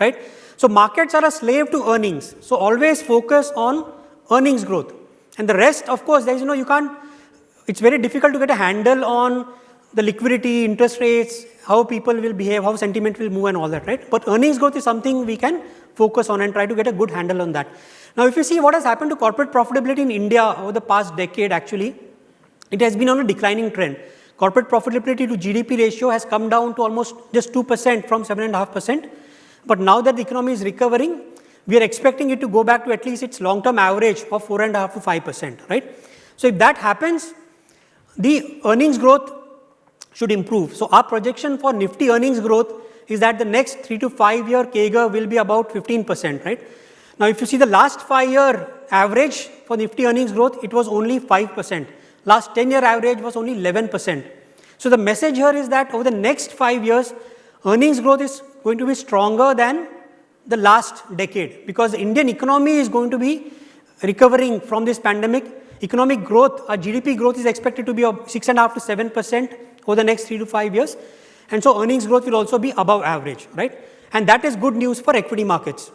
right? So markets are a slave to earnings. So always focus on earnings growth. And the rest, of course, there is you can't, it's very difficult to get a handle on the liquidity, interest rates, how people will behave, how sentiment will move and all that, right? But earnings growth is something we can focus on and try to get a good handle on that. Now, if you see what has happened to corporate profitability in India over the past decade, actually, it has been on a declining trend. Corporate profitability to GDP ratio has come down to almost just 2% from 7.5%. But now that the economy is recovering, we are expecting it to go back to at least its long-term average of 4.5% to 5%, right? So if that happens, the earnings growth should improve. So our projection for Nifty earnings growth is that the next 3 to 5 year CAGR will be about 15%, right? Now, if you see the last 5 year average for Nifty earnings growth, it was only 5%. Last 10 year average was only 11%. So the message here is that over the next 5 years, earnings growth is going to be stronger than the last decade, because the Indian economy is going to be recovering from this pandemic. Economic growth, our GDP growth is expected to be 6.5 to 7% over the next 3 to 5 years. And so earnings growth will also be above average, right? And that is good news for equity markets.